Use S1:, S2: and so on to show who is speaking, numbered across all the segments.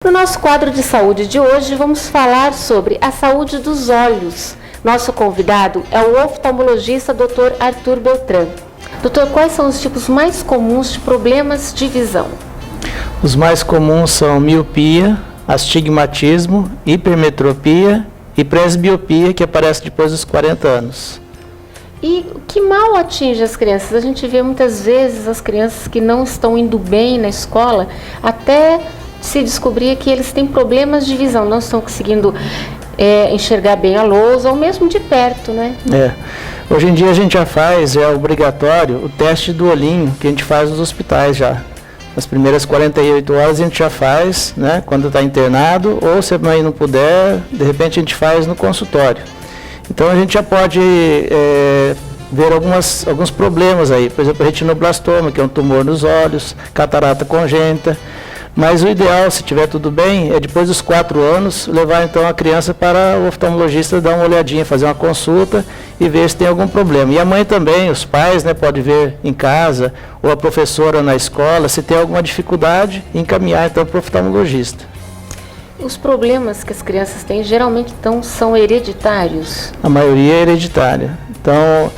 S1: No nosso quadro de saúde de hoje, vamos falar sobre a saúde dos olhos. Nosso convidado é o oftalmologista Dr. Arthur Beltrán. Doutor, quais são os tipos mais comuns de problemas de visão?
S2: Os mais comuns são miopia, astigmatismo, hipermetropia e presbiopia, que aparece depois dos 40 anos.
S1: E o que mal atinge as crianças? A gente vê muitas vezes as crianças que não estão indo bem na escola, até se descobrir que eles têm problemas de visão, não estão conseguindo enxergar bem a lousa, ou mesmo de perto, né?
S2: Hoje em dia a gente já faz, é obrigatório, o teste do olhinho, que a gente faz nos hospitais já. Nas primeiras 48 horas a gente já faz, né, quando está internado, ou se a mãe não puder, de repente a gente faz no consultório. Então a gente já pode ver alguns problemas aí, por exemplo, retinoblastoma, que é um tumor nos olhos, catarata congênita. Mas o ideal, se tiver tudo bem, é depois dos 4 anos, levar então a criança para o oftalmologista dar uma olhadinha, fazer uma consulta e ver se tem algum problema. E a mãe também, os pais, né, pode ver em casa, ou a professora na escola, se tem alguma dificuldade, encaminhar então para o oftalmologista.
S1: Os problemas que as crianças têm geralmente então são hereditários?
S2: A maioria é hereditária. Então,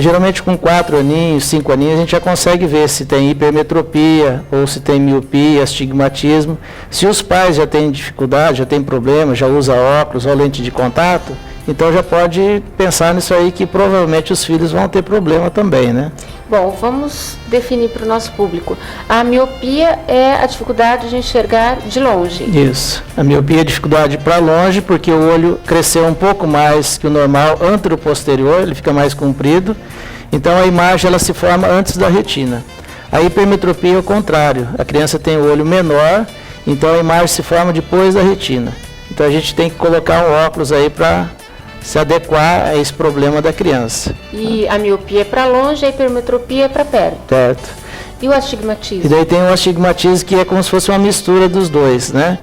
S2: geralmente com 4 aninhos, 5 aninhos, a gente já consegue ver se tem hipermetropia ou se tem miopia, astigmatismo. Se os pais já têm dificuldade, já têm problema, já usa óculos ou lente de contato, então já pode pensar nisso aí, que provavelmente os filhos vão ter problema também, né?
S1: Bom, vamos definir para o nosso público. A miopia é a dificuldade de enxergar de longe.
S2: Isso. A miopia é a dificuldade para longe, porque o olho cresceu um pouco mais que o normal, antero-posterior, ele fica mais comprido. Então a imagem ela se forma antes da retina. A hipermetropia é o contrário. A criança tem o olho menor, então a imagem se forma depois da retina. Então a gente tem que colocar um óculos aí para se adequar a esse problema da criança.
S1: E a miopia é para longe, a hipermetropia é para perto.
S2: Certo.
S1: E o astigmatismo?
S2: E daí tem o astigmatismo, que é como se fosse uma mistura dos dois, né?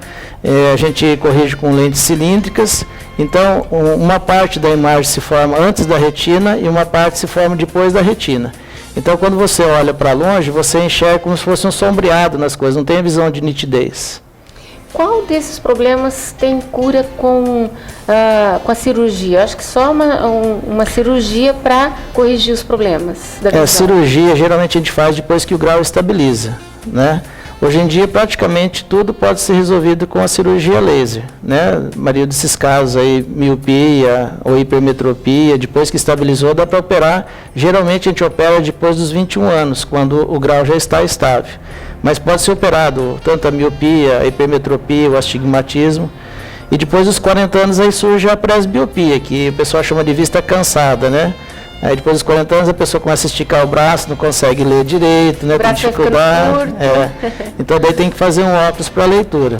S2: A gente corrige com lentes cilíndricas, então uma parte da imagem se forma antes da retina e uma parte se forma depois da retina. Então quando você olha para longe, você enxerga como se fosse um sombreado nas coisas, não tem a visão de nitidez.
S1: Qual desses problemas tem cura com a cirurgia? Acho que só uma cirurgia para corrigir os problemas da visão.
S2: A cirurgia geralmente a gente faz depois que o grau estabiliza, né? Hoje em dia praticamente tudo pode ser resolvido com a cirurgia laser, né? A maioria desses casos aí, miopia ou hipermetropia, depois que estabilizou dá para operar. Geralmente a gente opera depois dos 21 anos, quando o grau já está estável. Mas pode ser operado tanto a miopia, a hipermetropia, o astigmatismo. E depois dos 40 anos aí surge a presbiopia, que o pessoal chama de vista cansada, né? Aí depois dos 40 anos a pessoa começa a esticar o braço, não consegue ler direito, né? Tem dificuldade. Então daí tem que fazer um óculos para leitura.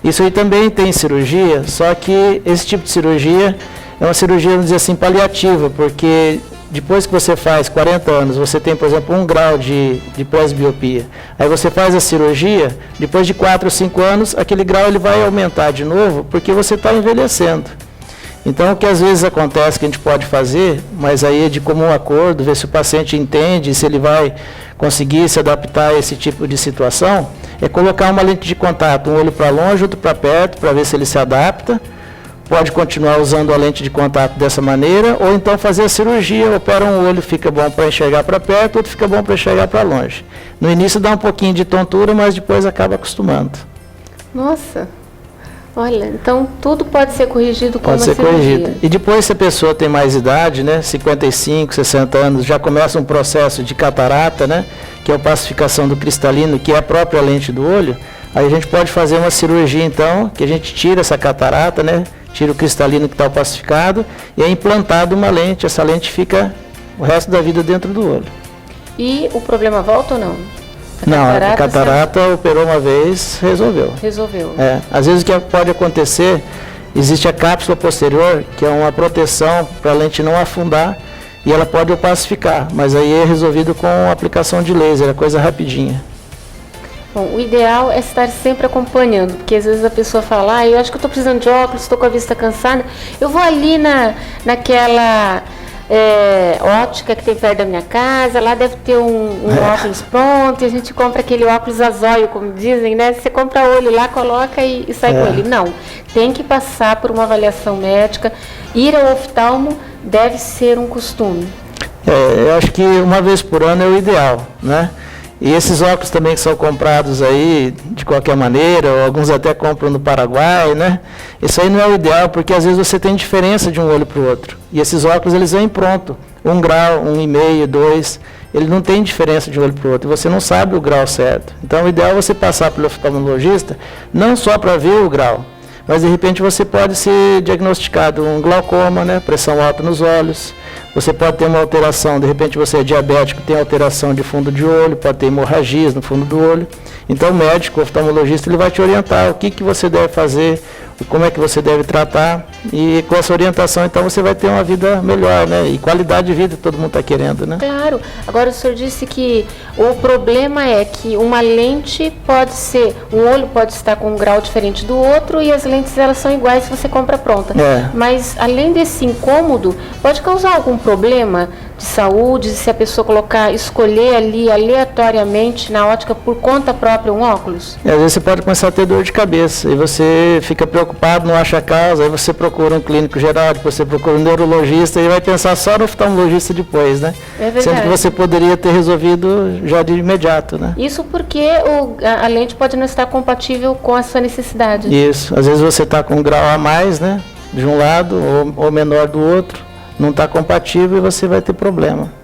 S2: Isso aí também tem cirurgia, só que esse tipo de cirurgia é uma cirurgia, vamos dizer assim, paliativa, porque depois que você faz 40 anos, você tem, por exemplo, 1 grau de presbiopia. Aí você faz a cirurgia, depois de 4 ou 5 anos, aquele grau ele vai aumentar de novo, porque você está envelhecendo. Então, o que às vezes acontece que a gente pode fazer, mas aí é de comum acordo, ver se o paciente entende, se ele vai conseguir se adaptar a esse tipo de situação, é colocar uma lente de contato, um olho para longe, outro para perto, para ver se ele se adapta. Pode continuar usando a lente de contato dessa maneira, ou então fazer a cirurgia, opera um olho, fica bom para enxergar para perto, outro fica bom para enxergar para longe. No início dá um pouquinho de tontura, mas depois acaba acostumando.
S1: Nossa, olha, então tudo pode ser corrigido com uma cirurgia.
S2: Pode ser corrigido. E depois, se a pessoa tem mais idade, né, 55, 60 anos, já começa um processo de catarata, né, que é a opacificação do cristalino, que é a própria lente do olho, aí a gente pode fazer uma cirurgia, então, que a gente tira essa catarata, né, tira o cristalino que está opacificado e é implantado uma lente. Essa lente fica o resto da vida dentro do olho.
S1: E o problema volta ou não?
S2: A catarata operou uma vez, resolveu.
S1: Resolveu.
S2: Às vezes o que pode acontecer, existe a cápsula posterior, que é uma proteção para a lente não afundar, e ela pode opacificar, mas aí é resolvido com a aplicação de laser, é coisa rapidinha.
S1: Bom, o ideal é estar sempre acompanhando, porque às vezes a pessoa fala, eu acho que eu estou precisando de óculos, estou com a vista cansada, eu vou ali naquela ótica que tem perto da minha casa, lá deve ter um óculos pronto, e a gente compra aquele óculos a zóio, como dizem, né? Você compra olho lá, coloca e sai com ele. Não, tem que passar por uma avaliação médica. Ir ao oftalmo deve ser um costume.
S2: Eu acho que uma vez por ano é o ideal, né? E esses óculos também que são comprados aí de qualquer maneira, ou alguns até compram no Paraguai, né? Isso aí não é o ideal, porque às vezes você tem diferença de um olho para o outro. E esses óculos, eles vêm pronto, 1 grau, 1,5, 2, ele não tem diferença de um olho para o outro, e você não sabe o grau certo. Então o ideal é você passar pelo oftalmologista, não só para ver o grau, mas de repente você pode ser diagnosticado um glaucoma, né? Pressão alta nos olhos. Você pode ter uma alteração, de repente você é diabético, tem alteração de fundo de olho, pode ter hemorragias no fundo do olho. Então o médico, o oftalmologista, ele vai te orientar o que você deve fazer, como é que você deve tratar, e com essa orientação então você vai ter uma vida melhor, né? E qualidade de vida todo mundo está querendo, né?
S1: Claro. Agora o senhor disse que o problema é que uma lente pode ser, um olho pode estar com um grau diferente do outro e as lentes elas são iguais se você compra pronta. Mas além desse incômodo, pode causar algum problema de saúde se a pessoa escolher ali aleatoriamente na ótica por conta própria um óculos?
S2: Às vezes você pode começar a ter dor de cabeça e você fica preocupado, não acha a causa, aí você procura um clínico geral, depois você procura um neurologista e vai pensar só no oftalmologista depois, né?
S1: É verdade.
S2: Sendo que você poderia ter resolvido já de imediato, né?
S1: Isso porque a lente pode não estar compatível com a sua necessidade.
S2: Isso. Às vezes você está com um grau a mais, né? De um lado ou menor do outro, não está compatível e você vai ter problema.